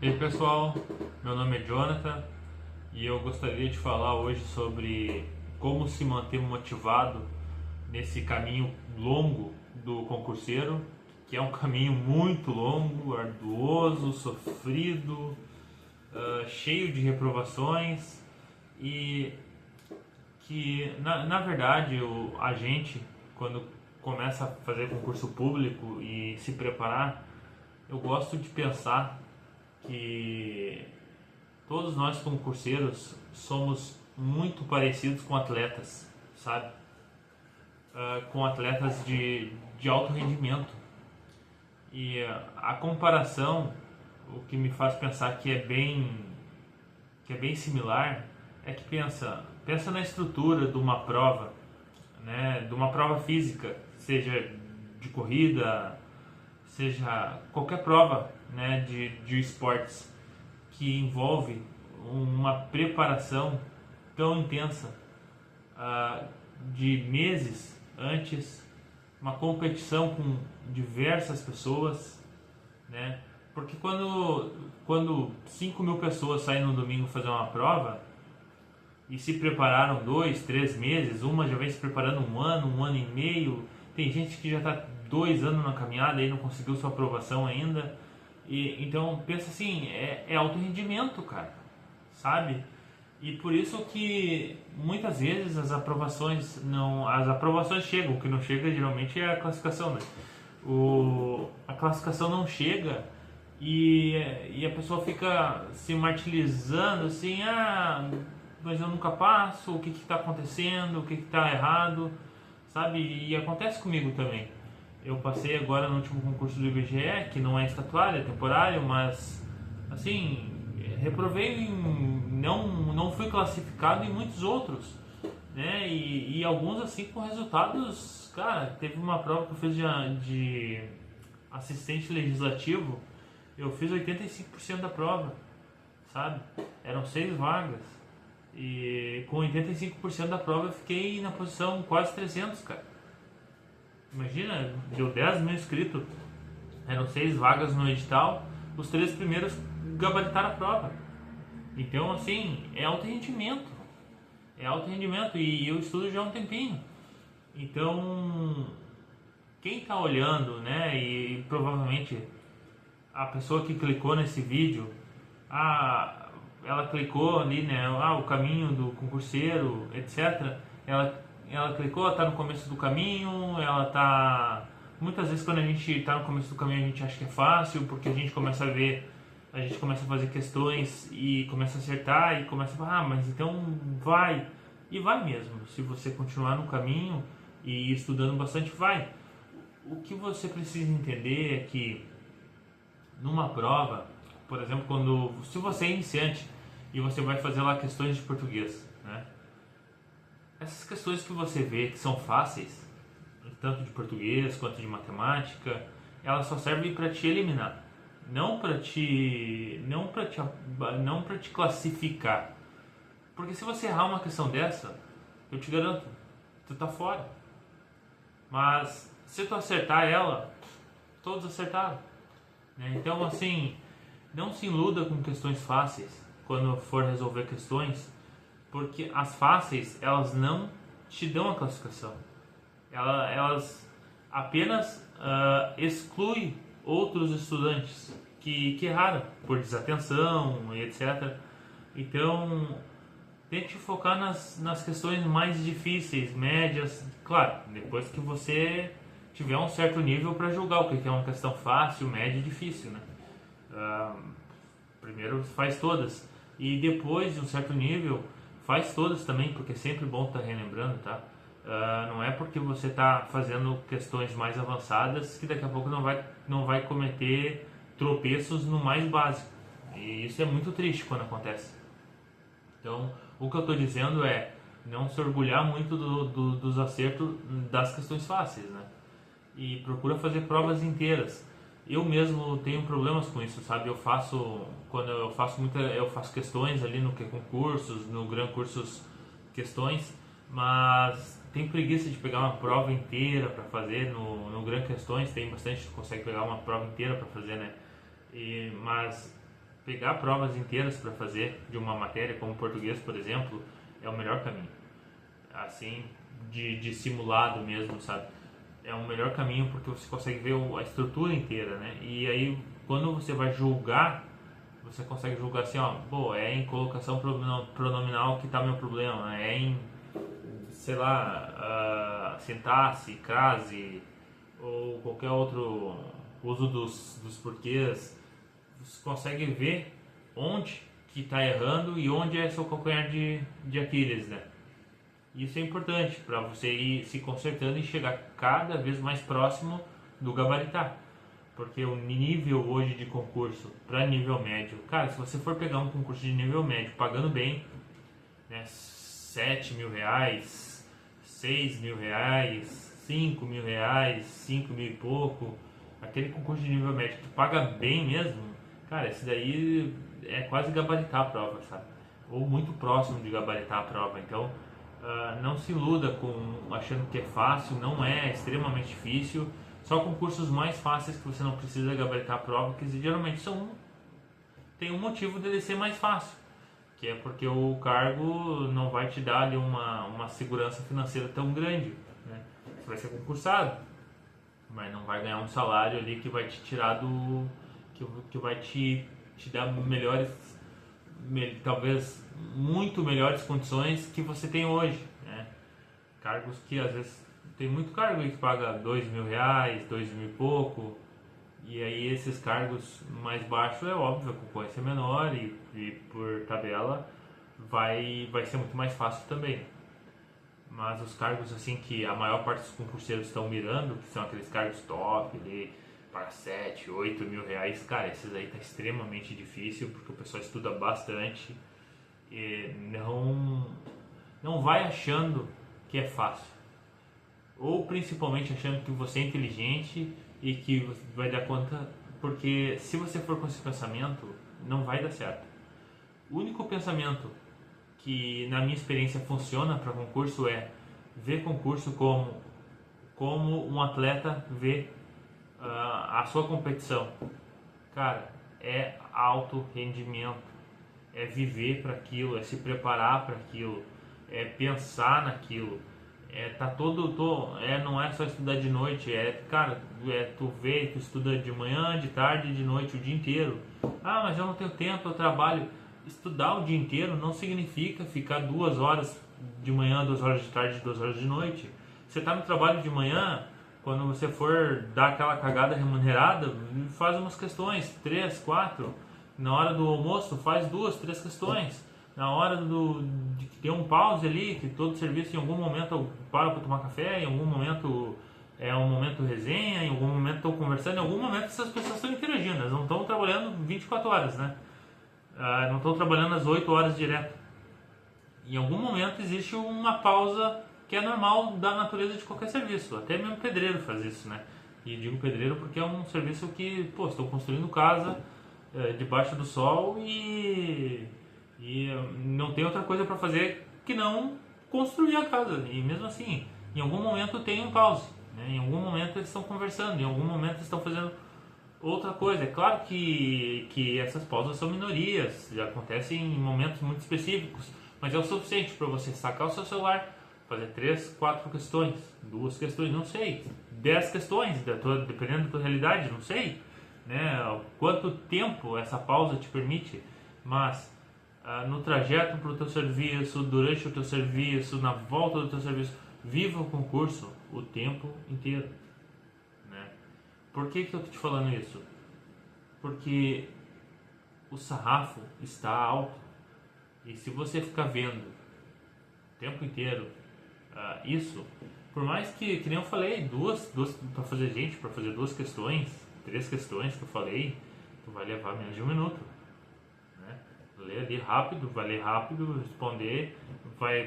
E aí pessoal, meu nome é Jonathan e eu gostaria de falar hoje sobre como se manter motivado nesse caminho longo do concurseiro, que é um caminho muito longo, arduoso, sofrido, cheio de reprovações e que na verdade a gente, quando começa a fazer concurso público e se preparar, eu gosto de pensar que todos nós concurseiros somos muito parecidos com atletas, sabe? Com atletas de alto rendimento. E a comparação, o que me faz pensar que é bem similar, é que pensa na estrutura de uma prova, né? De uma prova física, seja de corrida, seja qualquer prova, né? De esportes que envolve uma preparação tão intensa, de meses antes, uma competição com diversas pessoas, né? Porque quando 5 mil pessoas saem no domingo fazer uma prova e se prepararam 2, 3 meses, uma já vem se preparando um ano e meio, tem gente que já está 2 anos na caminhada e não conseguiu sua aprovação ainda. E então pensa assim, é alto rendimento, cara, sabe? E por isso que muitas vezes as aprovações chegam, o que não chega geralmente é a classificação, né? A classificação não chega e a pessoa fica se martirizando assim, mas eu nunca passo, o que está acontecendo, o que está errado, sabe? E acontece comigo também. Eu passei agora no último concurso do IBGE, que não é estatuário, é temporário, mas assim, reprovei não fui classificado em muitos outros, né? E alguns assim com resultados, cara, teve uma prova que eu fiz de assistente legislativo, eu fiz 85% da prova, sabe? Eram 6 vagas. E com 85% da prova eu fiquei na posição quase 300, cara. Imagina, deu 10 mil inscritos, eram 6 vagas no edital, os 3 primeiros gabaritaram a prova. Então, assim, é alto rendimento e eu estudo já há um tempinho. Então, quem está olhando, né, e provavelmente a pessoa que clicou nesse vídeo, ela clicou ali, né, o caminho do concurseiro, etc. Ela clicou, está no começo do caminho, ela está... Muitas vezes quando a gente está no começo do caminho a gente acha que é fácil, porque a gente começa a fazer questões e começa a acertar e começa a falar, mas então vai. E vai mesmo, se você continuar no caminho e estudando bastante, vai. O que você precisa entender é que numa prova, por exemplo, se você é iniciante e você vai fazer lá questões de português, né? Essas questões que você vê que são fáceis, tanto de português quanto de matemática, elas só servem para te eliminar, não para te classificar. Porque se você errar uma questão dessa, eu te garanto, tu tá fora. Mas se tu acertar ela, todos acertaram, né? Então assim, não se iluda com questões fáceis quando for resolver questões, porque as fáceis, elas não te dão a classificação. Elas apenas excluem outros estudantes que erraram por desatenção e etc. Então, tente focar nas questões mais difíceis, médias. Claro, depois que você tiver um certo nível para julgar o que é uma questão fácil, média e difícil, né? Primeiro faz todas e depois de um certo nível faz todas também, porque é sempre bom estar relembrando, tá? Não é porque você está fazendo questões mais avançadas que daqui a pouco não vai cometer tropeços no mais básico. E isso é muito triste quando acontece. Então, o que eu estou dizendo é não se orgulhar muito dos acertos das questões fáceis, né? E procura fazer provas inteiras. Eu mesmo tenho problemas com isso, sabe? Quando eu faço questões ali no que concursos, no Gran Cursos questões, mas tenho preguiça de pegar uma prova inteira para fazer no Gran Questões, tem bastante, tu consegue pegar uma prova inteira para fazer, né? Mas pegar provas inteiras para fazer de uma matéria, como português, por exemplo, é o melhor caminho. Assim, de simulado mesmo, sabe? É o melhor caminho porque você consegue ver a estrutura inteira, né? E aí, quando você vai julgar, você consegue julgar assim, ó, pô, é em colocação pronominal que tá meu problema, é em, sei lá, sintaxe, crase, ou qualquer outro uso dos porquês. Você consegue ver onde que está errando e onde é seu calcanhar de Aquiles, né? Isso é importante para você ir se consertando e chegar cada vez mais próximo do gabaritar. Porque o nível hoje de concurso para nível médio, cara, se você for pegar um concurso de nível médio pagando bem, né, 7 mil reais, 6 mil reais, 5 mil reais, 5 mil e pouco, aquele concurso de nível médio que paga bem mesmo, cara, esse daí é quase gabaritar a prova, sabe? Ou muito próximo de gabaritar a prova. Então, não se iluda com achando que é fácil, não é, é extremamente difícil. Só concursos mais fáceis que você não precisa gabaritar a prova, que geralmente tem um motivo dele ser mais fácil, que é porque o cargo não vai te dar ali uma segurança financeira tão grande, né? Você vai ser concursado, mas não vai ganhar um salário ali que vai te tirar que vai te dar melhores, talvez muito melhores condições que você tem hoje, né? Cargos que às vezes tem muito cargo aí que paga 2 mil reais, 2 mil e pouco, e aí esses cargos mais baixos é óbvio, a concorrência é menor e por tabela vai ser muito mais fácil também. Mas os cargos assim que a maior parte dos concurseiros estão mirando, que são aqueles cargos top ali, para 7, 8 mil reais, cara, esses aí tá extremamente difícil porque o pessoal estuda bastante e não vai achando que é fácil. Ou principalmente achando que você é inteligente e que vai dar conta, porque se você for com esse pensamento, não vai dar certo. O único pensamento que na minha experiência funciona para concurso é ver concurso como um atleta vê a sua competição. Cara, é alto rendimento, é viver para aquilo, é se preparar para aquilo, é pensar naquilo. Não é só estudar de noite, cara, tu vê, tu estuda de manhã, de tarde, de noite, o dia inteiro. Ah, mas eu não tenho tempo, eu trabalho. Estudar o dia inteiro não significa ficar 2 horas de manhã, 2 horas de tarde, 2 horas de noite. Você está no trabalho de manhã, quando você for dar aquela cagada remunerada, faz umas questões, 3, 4. Na hora do almoço, faz 2, 3 questões. Na hora de ter um pause ali, que todo serviço em algum momento para tomar café, em algum momento é um momento resenha, em algum momento estão conversando, em algum momento essas pessoas estão interagindo, elas não estão trabalhando 24 horas, né? Não estão trabalhando as 8 horas direto. Em algum momento existe uma pausa que é normal da natureza de qualquer serviço, até mesmo pedreiro faz isso, né? E digo pedreiro porque é um serviço que, pô, estão construindo casa debaixo do sol e não tem outra coisa para fazer que não construir a casa. E mesmo assim, em algum momento tem um pause, né? Em algum momento eles estão conversando, em algum momento eles estão fazendo outra coisa. É claro que essas pausas são minorias, já acontecem em momentos muito específicos, mas é o suficiente para você sacar o seu celular, fazer 3, 4 questões, 2 questões, não sei, 10 questões, dependendo da tua realidade, não sei, né? Quanto tempo essa pausa te permite, mas no trajeto para o teu serviço, durante o teu serviço, na volta do teu serviço, viva o concurso o tempo inteiro, né? Por que eu estou te falando isso? Porque o sarrafo está alto e se você ficar vendo o tempo inteiro isso, por mais que nem eu falei, duas para fazer 2 questões, 3 questões que eu falei, tu vai levar menos de 1 minuto. Ler ali rápido, vai ler rápido, responder,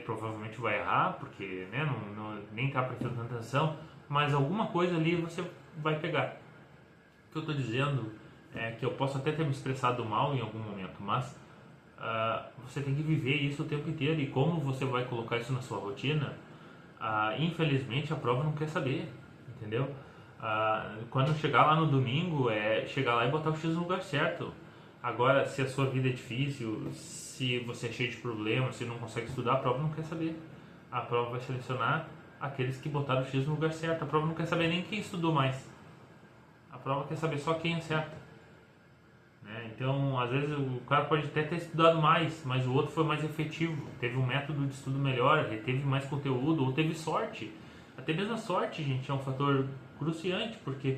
provavelmente vai errar, porque né, nem está prestando atenção, mas alguma coisa ali você vai pegar. O que eu estou dizendo é que eu posso até ter me expressado mal em algum momento, mas você tem que viver isso o tempo inteiro, e como você vai colocar isso na sua rotina, infelizmente a prova não quer saber, entendeu? Quando chegar lá no domingo, chegar lá e botar o X no lugar certo. Agora, se a sua vida é difícil, se você é cheio de problemas, se não consegue estudar, a prova não quer saber. A prova vai selecionar aqueles que botaram o X no lugar certo. A prova não quer saber nem quem estudou mais. A prova quer saber só quem acerta. Né? Então, às vezes, o cara pode até ter estudado mais, mas o outro foi mais efetivo. Teve um método de estudo melhor, reteve mais conteúdo, ou teve sorte. Até mesmo a sorte, gente, é um fator cruciante, porque...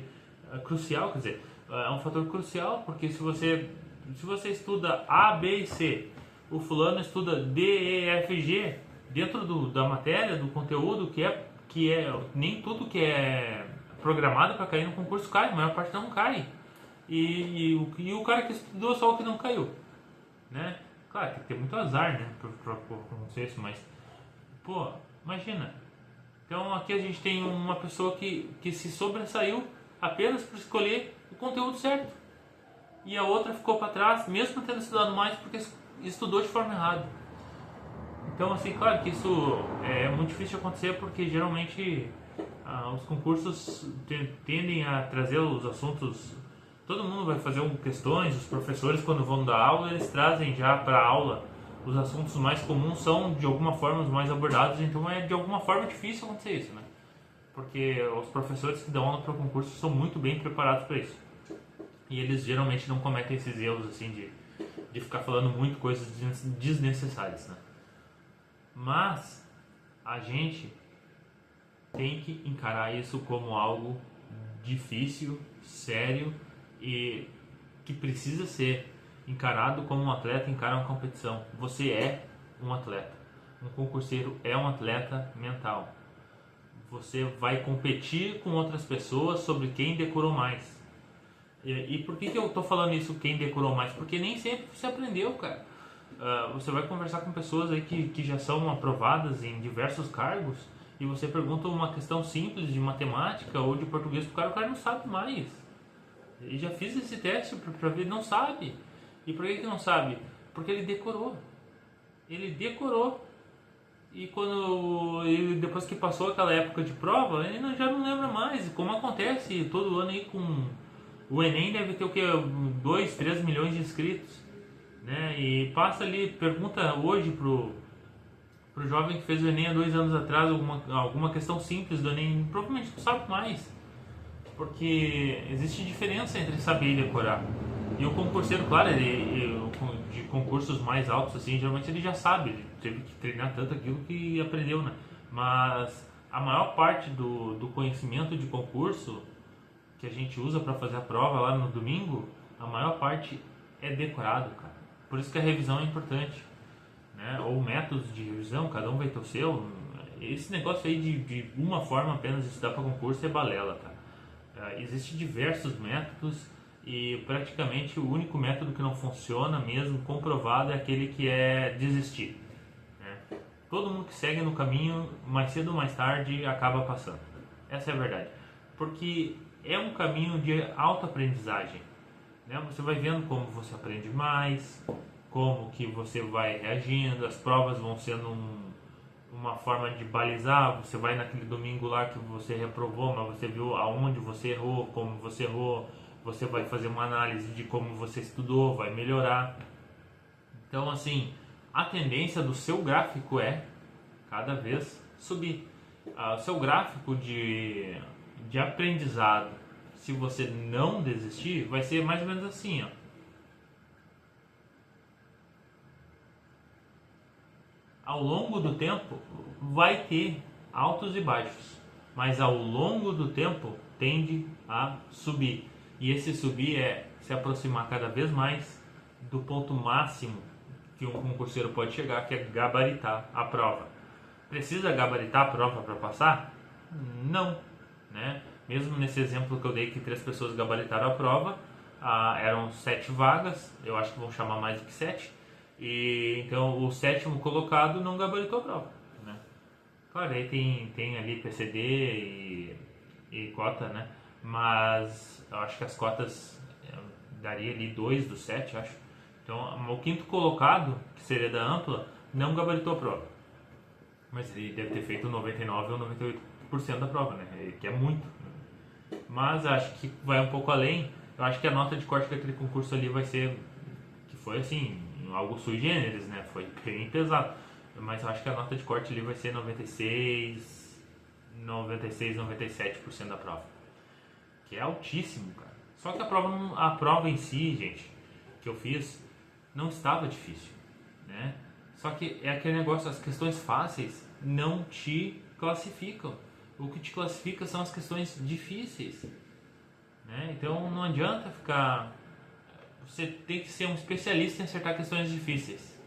crucial, quer dizer, é um fator crucial, porque se você estuda A, B e C, o fulano estuda D, E, F, G, dentro da matéria, do conteúdo, que é nem tudo que é programado para cair no concurso cai, a maior parte não cai. E o cara que estudou só o que não caiu, né? Claro, tem que ter muito azar, né, pra acontecer isso, mas, pô, imagina. Então aqui a gente tem uma pessoa que se sobressaiu apenas por escolher o conteúdo certo. E a outra ficou para trás, mesmo tendo estudado mais, porque estudou de forma errada. Então, assim, claro que isso é muito difícil de acontecer, porque geralmente os concursos tendem a trazer os assuntos... Todo mundo vai fazer questões, os professores, quando vão dar aula, eles trazem já para a aula os assuntos mais comuns, são de alguma forma os mais abordados, então é de alguma forma difícil acontecer isso, né? Porque os professores que dão aula para o concurso são muito bem preparados para isso. E eles geralmente não cometem esses erros assim de ficar falando muito coisas desnecessárias, né? Mas a gente tem que encarar isso como algo difícil, sério e que precisa ser encarado como um atleta encara uma competição. Você é um atleta. Um concurseiro é um atleta mental. Você vai competir com outras pessoas sobre quem decorou mais. E por que eu estou falando isso, quem decorou mais? Porque nem sempre você aprendeu, cara. Você vai conversar com pessoas aí que já são aprovadas em diversos cargos e você pergunta uma questão simples de matemática ou de português pro o cara não sabe mais. E já fiz esse teste para ver, não sabe. E por que não sabe? Porque ele decorou. Ele decorou. E depois que passou aquela época de prova, ele já não lembra mais. Como acontece todo ano aí com o Enem, deve ter o que? 2, 3 milhões de inscritos, né? E passa ali, pergunta hoje pro jovem que fez o Enem há 2 anos atrás alguma questão simples do Enem, provavelmente não sabe mais. Porque existe diferença entre saber e decorar. E o concurseiro, claro, de concursos mais altos, assim, geralmente ele já sabe, ele teve que treinar tanto aquilo que aprendeu, né? Mas a maior parte do conhecimento de concurso que a gente usa para fazer a prova lá no domingo, a maior parte é decorado, cara. Por isso que a revisão é importante, né? Ou métodos de revisão, cada um vai ter o seu. Esse negócio aí de uma forma apenas de estudar para concurso é balela, cara. Existem diversos métodos e praticamente o único método que não funciona mesmo, comprovado, é aquele que é desistir, né? Todo mundo que segue no caminho, mais cedo ou mais tarde, acaba passando. Essa é a verdade. Porque é um caminho de autoaprendizagem, né? Você vai vendo como você aprende mais, como que você vai reagindo, as provas vão sendo uma forma de balizar. Você vai naquele domingo lá que você reprovou, mas você viu aonde você errou, como você errou, você vai fazer uma análise de como você estudou, vai melhorar. Então, assim, a tendência do seu gráfico é cada vez subir. O seu gráfico de aprendizado, se você não desistir, vai ser mais ou menos assim, ó. Ao longo do tempo vai ter altos e baixos, mas ao longo do tempo tende a subir. E esse subir é se aproximar cada vez mais do ponto máximo que um concurseiro pode chegar, que é gabaritar a prova. Precisa gabaritar a prova para passar? Não, né? Mesmo nesse exemplo que eu dei que 3 pessoas gabaritaram a prova, eram 7 vagas, eu acho que vão chamar mais do que 7, e então o 7º colocado não gabaritou a prova, né? Claro, aí tem ali PCD e cota, né? Mas eu acho que as cotas daria ali 2 dos 7, acho. Então o 5º colocado, que seria da ampla, não gabaritou a prova, mas ele deve ter feito 99 ou 98% da prova, né? Que é muito. Mas acho que vai um pouco além. Eu acho que a nota de corte daquele concurso ali vai ser foi assim, algo sui generis, né? Foi bem pesado. Mas eu acho que a nota de corte ali vai ser 97% da prova. Que é altíssimo, cara. Só que a prova em si, gente, que eu fiz, não estava difícil, né? Só que é aquele negócio, as questões fáceis não te classificam. O que te classifica são as questões difíceis, né? Então não adianta ficar... Você tem que ser um especialista em acertar questões difíceis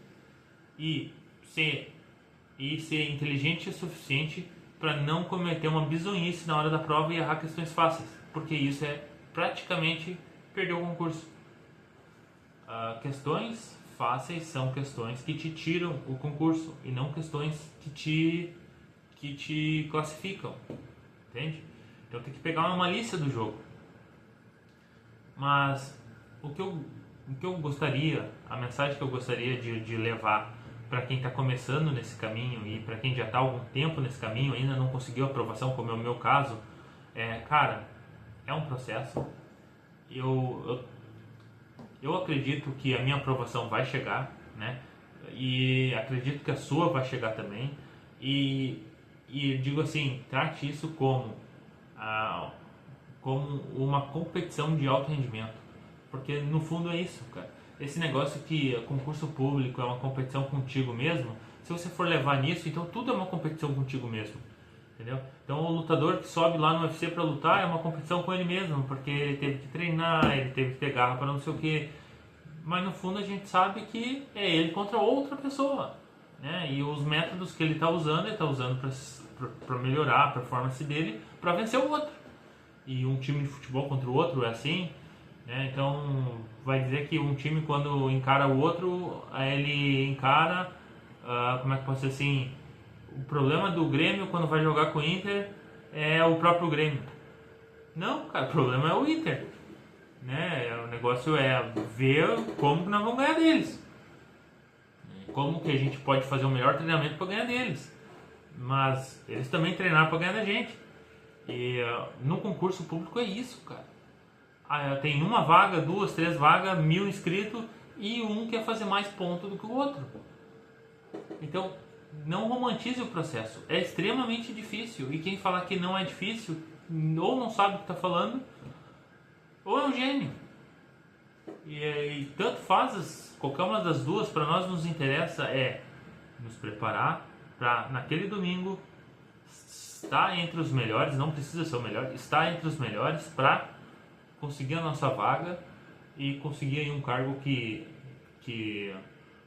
e ser inteligente o suficiente para não cometer uma bizonhice na hora da prova e errar questões fáceis, porque isso é praticamente perder o concurso. Questões fáceis são questões que te tiram o concurso e não questões que te classificam, entende? Então tem que pegar uma malícia do jogo. Mas o que eu gostaria, a mensagem que eu gostaria de levar para quem está começando nesse caminho e para quem já está há algum tempo nesse caminho ainda não conseguiu aprovação, como é o meu caso, cara, é um processo. Eu acredito que a minha aprovação vai chegar, né? E acredito que a sua vai chegar também. E digo assim, trate isso como uma competição de alto rendimento, porque no fundo é isso, cara. Esse negócio que concurso público é uma competição contigo mesmo, se você for levar nisso, então tudo é uma competição contigo mesmo, entendeu? Então o lutador que sobe lá no UFC para lutar é uma competição com ele mesmo, porque ele teve que treinar, ele teve que ter garra para não sei o que, mas no fundo a gente sabe que é ele contra outra pessoa, né? E os métodos que ele está usando, para melhorar a performance dele, para vencer o outro. E um time de futebol contra o outro é assim, né? Então vai dizer que um time, quando encara o outro, ele encara, como é que pode ser assim, o problema do Grêmio quando vai jogar com o Inter é o próprio Grêmio. Não, cara, o problema é o Inter, né? O negócio é ver como que nós vamos ganhar deles, como que a gente pode fazer o melhor treinamento para ganhar deles, mas eles também treinaram para ganhar da gente. E no concurso público é isso, cara. Tem uma vaga, 2, 3 vagas, 1000 inscritos e um quer fazer mais ponto do que o outro. Então, não romantize o processo. É extremamente difícil. E quem falar que não é difícil, ou não sabe o que está falando, ou é um gênio. E tanto faz, qualquer uma das duas, para nós nos interessa é nos preparar para naquele domingo estar entre os melhores, não precisa ser o melhor, estar entre os melhores para conseguir a nossa vaga e conseguir aí um cargo que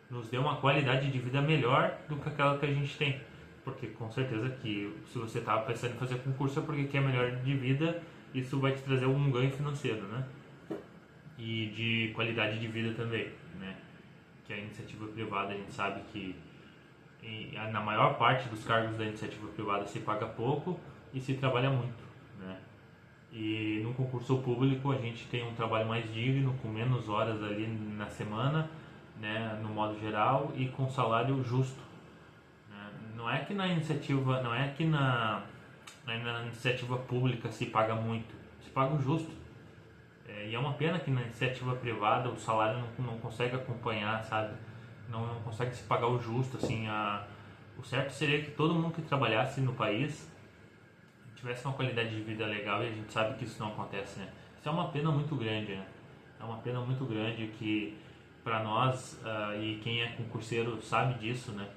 nos dê uma qualidade de vida melhor do que aquela que a gente tem. Porque com certeza que se você está pensando em fazer concurso é porque quer melhor de vida, isso vai te trazer um ganho financeiro, né? E de qualidade de vida também, né? Que a iniciativa privada, a gente sabe que na maior parte dos cargos da iniciativa privada se paga pouco e se trabalha muito, né? E no concurso público a gente tem um trabalho mais digno, com menos horas ali na semana, né, no modo geral, e com salário justo, né? Não é que na iniciativa, na iniciativa pública se paga muito, se paga o justo. E é uma pena que na iniciativa privada o salário não consegue acompanhar, sabe? Não consegue se pagar o justo, assim. O certo seria que todo mundo que trabalhasse no país tivesse uma qualidade de vida legal, e a gente sabe que isso não acontece, né? Isso é uma pena muito grande, né? É uma pena muito grande que para nós, e quem é concurseiro sabe disso, né?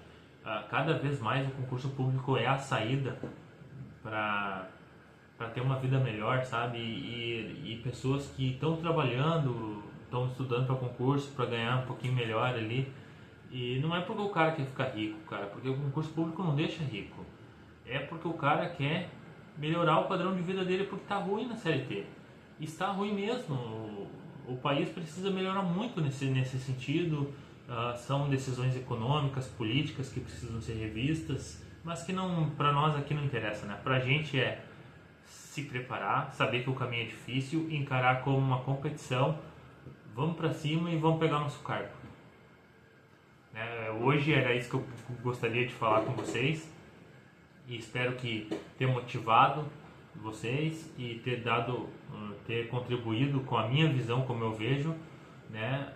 Cada vez mais o concurso público é a saída para ter uma vida melhor, sabe? E pessoas que estão trabalhando, estão estudando para concurso, para ganhar um pouquinho melhor ali. E não é porque o cara quer ficar rico, cara, porque o concurso público não deixa rico. É porque o cara quer melhorar o padrão de vida dele, porque está ruim na CLT. E está ruim mesmo. O país precisa melhorar muito nesse sentido. São decisões econômicas, políticas que precisam ser revistas, mas que não, para nós aqui não interessa, né? Para a gente é se preparar, saber que o caminho é difícil, encarar como uma competição, vamos para cima e vamos pegar nosso cargo. Hoje era isso que eu gostaria de falar com vocês, e espero que ter motivado vocês e ter contribuído com a minha visão, como eu vejo, né?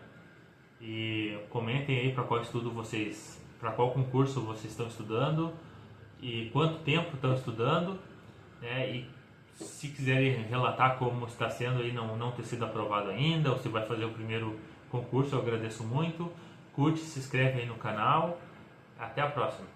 E comentem aí para qual concurso vocês estão estudando e quanto tempo estão estudando, né? E se quiserem relatar como está sendo aí não ter sido aprovado ainda, ou se vai fazer o primeiro concurso, eu agradeço muito. Curte, se inscreve aí no canal. Até a próxima.